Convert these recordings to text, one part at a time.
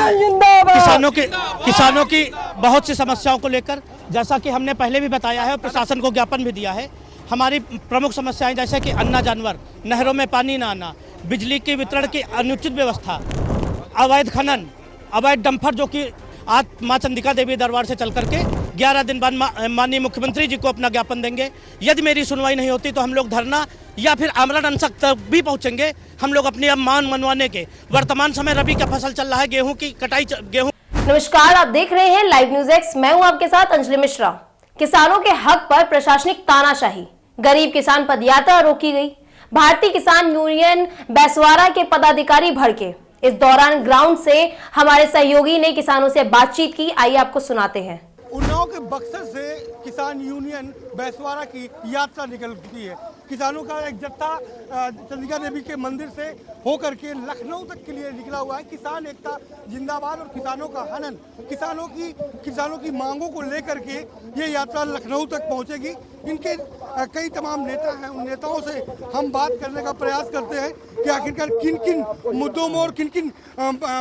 किसानों की बहुत सी समस्याओं को लेकर, जैसा कि हमने पहले भी बताया है और प्रशासन को ज्ञापन भी दिया है, हमारी प्रमुख समस्याएं जैसे कि अन्ना जानवर, नहरों में पानी न आना, बिजली के वितरण की अनुचित व्यवस्था, अवैध खनन, अवैध डंपर, जो कि आज मां चंडिका देवी दरबार से चल करके 11 दिन बाद माननीय मुख्यमंत्री जी को अपना ज्ञापन देंगे। यदि मेरी सुनवाई नहीं होती तो हम लोग धरना या फिर आमरण अनशन तक भी पहुंचेंगे। हम लोग अपनी अब मांग मनवाने के, वर्तमान समय रबी का फसल चल रहा है, गेहूं की कटाई, गेहूं। नमस्कार, आप देख रहे हैं लाइव न्यूज एक्स। मैं हूं आपके साथ अंजलि मिश्रा। किसानों के हक पर प्रशासनिक तानाशाही, गरीब किसान पदयात्रा रोकी गई। भारतीय किसान यूनियन बैसवारा के पदाधिकारी भड़के। इस दौरान ग्राउंड से हमारे सहयोगी ने किसानों से बातचीत की। आइए आपको सुनाते हैं। उन्नाव के बक्सर से किसान यूनियन बैसवारा की यात्रा निकल चुकी है। किसानों का एक जत्था चंडिका देवी के मंदिर से होकर के लखनऊ तक के लिए निकला हुआ है। किसान एकता जिंदाबाद और किसानों का हनन, किसानों की मांगों को लेकर के ये यात्रा लखनऊ तक पहुंचेगी। इनके कई तमाम नेता हैं, उन नेताओं से हम बात करने का प्रयास करते हैं कि आखिरकार किन किन मुद्दों में और किन किन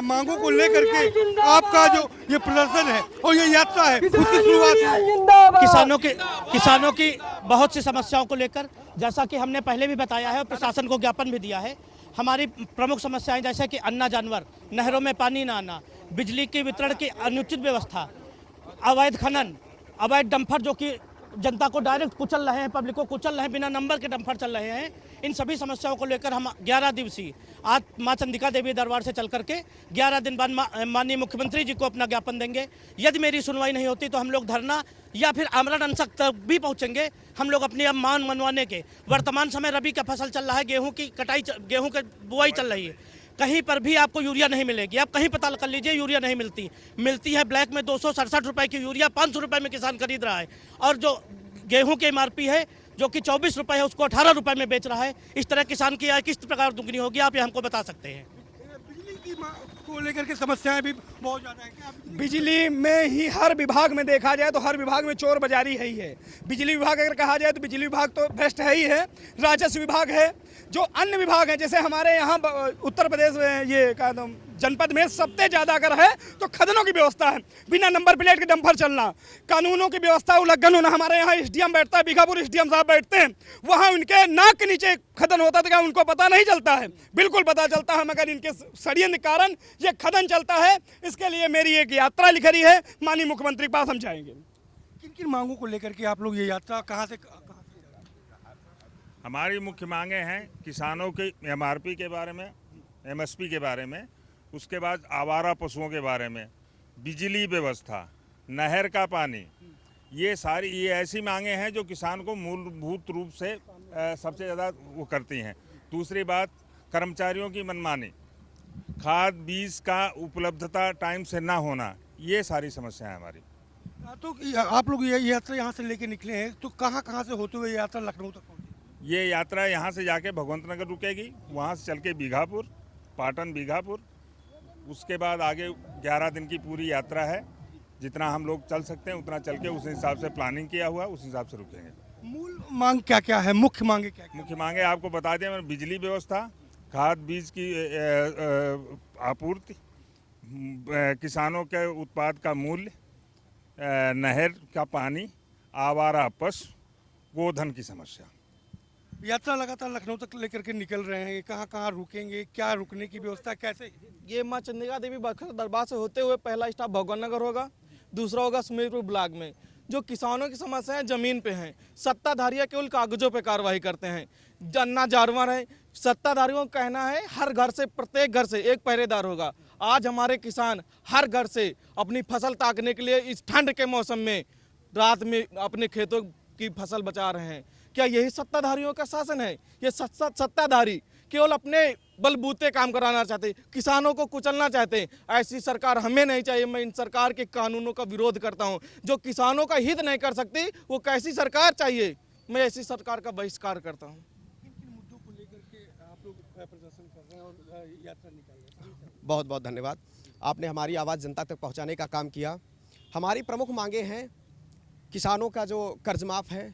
मांगों को लेकर के आपका जो ये प्रदर्शन है और ये यात्रा है, उसकी शुरुआत है। किसानों की बहुत सी समस्याओं को लेकर, जैसा कि हमने पहले भी बताया है और प्रशासन को ज्ञापन भी दिया है, हमारी प्रमुख समस्याएं जैसे कि अन्ना जानवर, नहरों में पानी न आना, बिजली के वितरण की अनुचित व्यवस्था, अवैध खनन, अवैध डंपर, जो कि जनता को डायरेक्ट कुचल रहे हैं, पब्लिक को कुचल रहे हैं, बिना नंबर के डंपर चल रहे हैं। इन सभी समस्याओं को लेकर हम 11 दिवसीय आज मां चंडिका देवी दरबार से चल करके 11 दिन बाद माननीय मुख्यमंत्री जी को अपना ज्ञापन देंगे। यदि मेरी सुनवाई नहीं होती तो हम लोग धरना या फिर आमरण अनशन तक भी पहुंचेंगे। हम लोग अपनी अब मांग मनवाने के, वर्तमान समय रबी का फसल चल रहा है, गेहूं की कटाई, गेहूं की बुआई चल रही है। कहीं पर भी आपको यूरिया नहीं मिलेगी। आप कहीं पता कर लीजिए, यूरिया नहीं मिलती है। ब्लैक में 267 रुपए की यूरिया 500 रुपए में किसान खरीद रहा है, और जो गेहूं के एमआरपी है जो कि 24 रुपए है, उसको 18 रुपए में बेच रहा है। इस तरह किसान की आय किस प्रकार दुगनी होगी, आप ये हमको बता सकते हैं। बिजली की को लेकर के समस्याएं भी बहुत ज्यादा है। क्या बिजली में ही हर विभाग में देखा जाए तो हर विभाग में चोर बाजारी है ही है। बिजली विभाग अगर कहा जाए तो बिजली विभाग तो बेस्ट है ही है। राजस्व विभाग है, जो अन्य विभाग हैं, जैसे हमारे यहाँ उत्तर प्रदेश में ये जनपद में सबसे ज़्यादा अगर है तो खदनों की व्यवस्था है, बिना नंबर प्लेट के डंपर चलना, कानूनों की व्यवस्था उल्लंघन होना। हमारे यहाँ एसडीएम बैठता है, बीघापुर एसडीएम साहब बैठते हैं, वहाँ उनके नाक के नीचे खदन होता था, क्या उनको पता नहीं चलता है? बिल्कुल पता चलता है, मगर इनके षड्यंत्र कारण ये खदन चलता है। इसके लिए मेरी एक यात्रा लिख रही है, माननीय मुख्यमंत्री के पास हम जाएंगे। किन किन मांगों को लेकर के आप लोग ये यात्रा कहाँ से? हमारी मुख्य मांगे हैं किसानों की एमआरपी के बारे में, एमएसपी के बारे में, उसके बाद आवारा पशुओं के बारे में, बिजली व्यवस्था, नहर का पानी, ये ऐसी मांगे हैं जो किसान को मूलभूत रूप से सबसे ज़्यादा वो करती हैं। दूसरी बात, कर्मचारियों की मनमानी, खाद बीज का उपलब्धता टाइम से ना होना, ये सारी समस्याएं हमारी। तो आप लोग ये यात्रा यहाँ से लेके निकले हैं, तो कहाँ से होते हुए यात्रा लखनऊ तक पहुँची? ये यात्रा यहाँ से जाके भगवंत नगर रुकेगी, वहाँ से चल के बीघापुर, पाटन बीघापुर, उसके बाद आगे 11 दिन की पूरी यात्रा है। जितना हम लोग चल सकते हैं उतना चल के उस हिसाब से प्लानिंग किया हुआ, उस हिसाब से रुकेंगे। मूल मांग क्या क्या है? मुख्य मांगे क्या? मुख्य मांगे आपको बता दें, बिजली व्यवस्था, खाद बीज की आपूर्ति, किसानों के उत्पाद का मूल्य, नहर का पानी, आवारा पशु, गोधन की समस्या। यात्रा लगातार लखनऊ तक लेकर के निकल रहे हैं, कहाँ कहाँ रुकेंगे, क्या रुकने की व्यवस्था कैसे? ये मां चंडिका देवी बक्सर दरबार से होते हुए पहला स्टॉप भगवान नगर होगा, दूसरा होगा सुमेरपुर ब्लॉक में। जो किसानों की समस्याएं जमीन पे हैं, सत्ताधारियां केवल कागजों पे कार्रवाई करते हैं। अन्ना जानवर है, सत्ताधारियों का कहना है हर घर से, प्रत्येक घर से एक पहरेदार होगा। आज हमारे किसान हर घर से अपनी फसल ताकने के लिए इस ठंड के मौसम में रात में अपने खेतों की फसल बचा रहे हैं। क्या यही सत्ताधारियों का शासन है? ये सत्ताधारी केवल अपने बलबूते काम कराना चाहते, किसानों को कुचलना चाहते हैं। ऐसी सरकार हमें नहीं चाहिए। मैं इन सरकार के कानूनों का विरोध करता हूं। जो किसानों का हित नहीं कर सकती, वो कैसी सरकार चाहिए? मैं ऐसी सरकार का बहिष्कार करता हूं। किन मुद्दों को लेकर के आप लोग प्रदर्शन कर रहे हैं और यात्रा निकाल रहे हैं? बहुत बहुत धन्यवाद, आपने हमारी आवाज़ जनता तक पहुँचाने का काम किया। हमारी प्रमुख मांगे हैं, किसानों का जो कर्ज माफ़ है,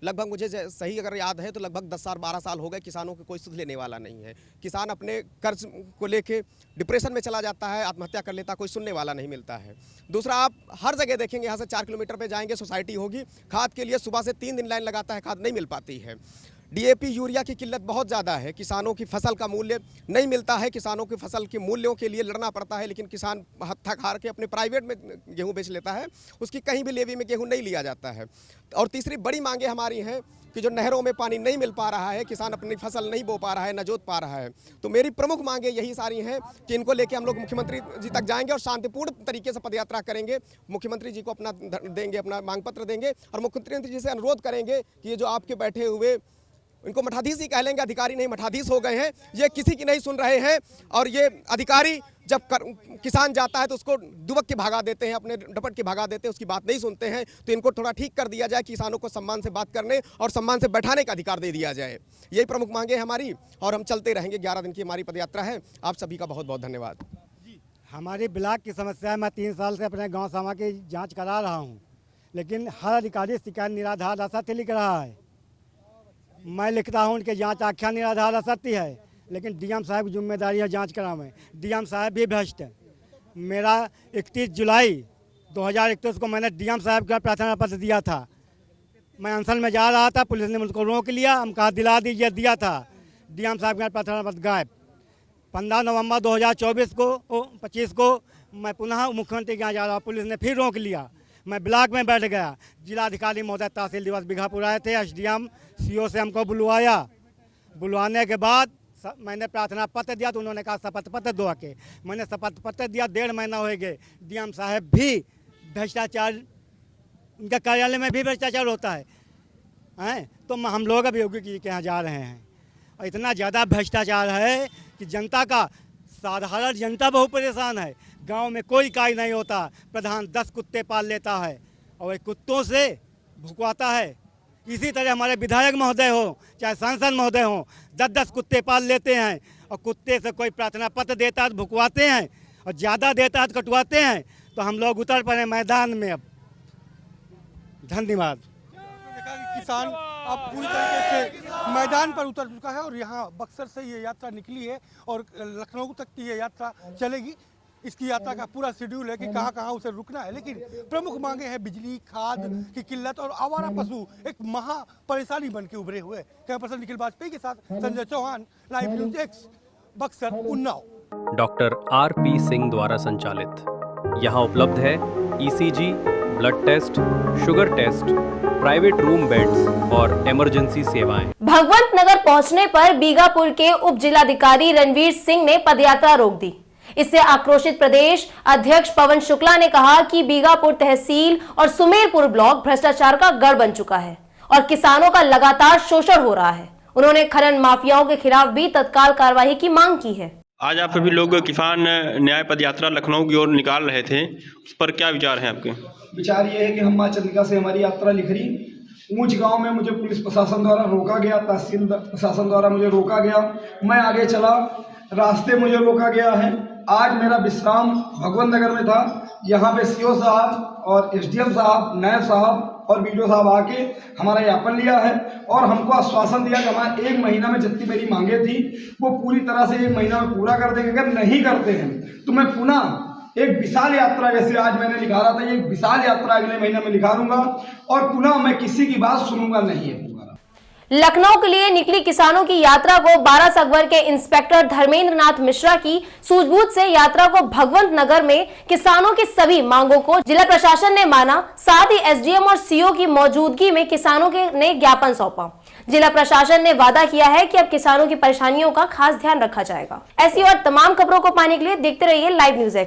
लगभग मुझे सही अगर याद है तो लगभग 10 साल 12 साल हो गए किसानों को कोई सुध लेने वाला नहीं है। किसान अपने कर्ज को लेके डिप्रेशन में चला जाता है, आत्महत्या कर लेता, कोई सुनने वाला नहीं मिलता है। दूसरा, आप हर जगह देखेंगे, यहाँ से 4 किलोमीटर पे जाएंगे सोसाइटी होगी, खाद के लिए सुबह से 3 दिन लाइन लगाता है, खाद नहीं मिल पाती है। डीएपी यूरिया की किल्लत बहुत ज़्यादा है, किसानों की फसल का मूल्य नहीं मिलता है, किसानों की फसल के मूल्यों के लिए लड़ना पड़ता है, लेकिन किसान हत्था हार के अपने प्राइवेट में गेहूं बेच लेता है, उसकी कहीं भी लेवी में गेहूं नहीं लिया जाता है। और तीसरी बड़ी मांगे हमारी हैं कि जो नहरों में पानी नहीं मिल पा रहा है, किसान अपनी फसल नहीं बो पा रहा है, न जोत पा रहा है। तो मेरी प्रमुख मांगे यही सारी हैं कि इनको लेके हम लोग मुख्यमंत्री जी तक जाएंगे और शांतिपूर्ण तरीके से पदयात्रा करेंगे, मुख्यमंत्री जी को अपना देंगे, अपना मांग पत्र देंगे और मुख्यमंत्री जी से अनुरोध करेंगे कि ये जो आपके बैठे हुए, इनको मठाधीश ही कह लेंगे, अधिकारी नहीं मठाधीश हो गए हैं, ये किसी की नहीं सुन रहे हैं। और ये अधिकारी जब किसान जाता है तो उसको दुबक के भागा देते हैं, अपने डपट के भागा देते हैं, उसकी बात नहीं सुनते हैं। तो इनको थोड़ा ठीक कर दिया जाए, किसानों को सम्मान से बात करने और सम्मान से बैठाने का अधिकार दे दिया जाए। यही प्रमुख मांगे हमारी और हम चलते रहेंगे। 11 दिन की हमारी पदयात्रा है। आप सभी का बहुत बहुत धन्यवाद। हमारी ब्लॉक की समस्या है, मैं 3 साल से अपने गाँव सभा की जाँच करा रहा हूँ, लेकिन हर अधिकारी शिकायत निराधार असत्य लिख रहा है। मैं लिखता हूँ उनके जांच आख्या निराधार असत्य है, लेकिन डीएम साहब की जिम्मेदारी है जांच करावें। डीएम साहब भी भ्रष्ट है। मेरा 31 जुलाई 2021 को मैंने डीएम साहब का प्रार्थना पत्र दिया था। मैं अनशन में जा रहा था, पुलिस ने मुझको रोक लिया, हम कहा दिला दीजिए, दिया था। डीएम साहब का प्रार्थना पत्र गायब। 15 नवंबर 2025 को मैं पुनः मुख्यमंत्री के यहाँ जा रहा हूँ, पुलिस ने फिर रोक लिया। मैं ब्लॉक में बैठ गया। जिलाधिकारी महोदय तहसील दिवस बीघापुर आए थे, एसडीएम सीओ से हमको बुलवाया। बुलवाने के बाद मैंने प्रार्थना पत्र दिया तो उन्होंने कहा शपथ पत्र दो आके। मैंने शपथ पत्र दिया, 1.5 महीना हो गए। डीएम साहब भी भ्रष्टाचार, उनका कार्यालय में भी भ्रष्टाचार होता है। तो हम लोग अब योगी जी के यहाँ जा रहे हैं और इतना ज़्यादा भ्रष्टाचार है कि जनता का, साधारण जनता बहुत परेशान है। गांव में कोई कार्य नहीं होता। प्रधान 10 कुत्ते पाल लेता है और कुत्तों से भुकवाता है। इसी तरह हमारे विधायक महोदय हो चाहे सांसद महोदय हो, 10-10 कुत्ते पाल लेते हैं और कुत्ते से कोई प्रार्थना पत्र देता है तो भुकवाते हैं और ज़्यादा देता है तो कटवाते हैं। तो हम लोग उतर पड़े मैदान में अब। धन्यवाद। देखा कि किसान अब पूरी तरीके से मैदान पर उतर चुका है और यहाँ बक्सर से ये यात्रा निकली है और लखनऊ तक की ये यात्रा चलेगी। इसकी यात्रा का पूरा शेड्यूल है कि कहाँ कहाँ उसे रुकना है, लेकिन प्रमुख मांगे हैं बिजली, खाद की किल्लत और आवारा पशु एक महा परेशानी बन के उभरे हुए। कैमरा पर्सन निखिल वाजपेयी के साथ Sanjay Chauhan, live news X, Buxar, Unnao. Doctor आर.पी. सिंह द्वारा संचालित यहाँ उपलब्ध है ECG, blood test, sugar test, private room beds और इमरजेंसी सेवाएं। भगवंत नगर पहुंचने पर बीघापुर के उप जिलाधिकारी रणवीर सिंह ने पदयात्रा रोक दी। इससे आक्रोशित प्रदेश अध्यक्ष पवन शुक्ला ने कहा कि बीघापुर तहसील और सुमेरपुर ब्लॉक भ्रष्टाचार का गढ़ बन चुका है और किसानों का लगातार शोषण हो रहा है। उन्होंने खनन माफियाओं के खिलाफ भी तत्काल कार्रवाई की मांग की है। आज आप सभी लोग किसान न्याय पदयात्रा लखनऊ की ओर निकाल रहे थे, उस पर क्या विचार हैं आपके? विचार ये है कि हम माँ चंद्रिका से हमारी यात्रा निखरी। ऊंच गांव में मुझे पुलिस प्रशासन द्वारा रोका गया, तहसील प्रशासन द्वारा मुझे रोका गया। मैं आगे चला, रास्ते मुझे रोका गया है। आज मेरा विश्राम भगवंत नगर में था। यहाँ पे सीओ साहब और एसडीएम साहब, नायब साहब और वीडियो साहब आके हमारा ज्ञापन लिया है और हमको आश्वासन दिया कि हमारे 1 महीना में जितनी मेरी मांगे थी वो पूरी तरह से 1 महीना में पूरा कर देंगे। अगर नहीं करते हैं तो मैं पुनः एक विशाल यात्रा, जैसे आज मैंने लिखा रहा था, एक विशाल यात्रा अगले महीने में लिखा दूंगा और पुनः मैं किसी की बात सुनूंगा नहीं है। लखनऊ के लिए निकली किसानों की यात्रा को 12 सगवर के इंस्पेक्टर धर्मेंद्र नाथ मिश्रा की सूझबूझ से यात्रा को भगवंत नगर में किसानों की सभी मांगों को जिला प्रशासन ने माना। साथ ही एसडीएम और सीओ की मौजूदगी में किसानों ने ज्ञापन सौंपा। जिला प्रशासन ने वादा किया है कि अब किसानों की परेशानियों का खास ध्यान रखा जाएगा। ऐसी और तमाम खबरों को पाने के लिए देखते रहिए लाइव न्यूज एक्स।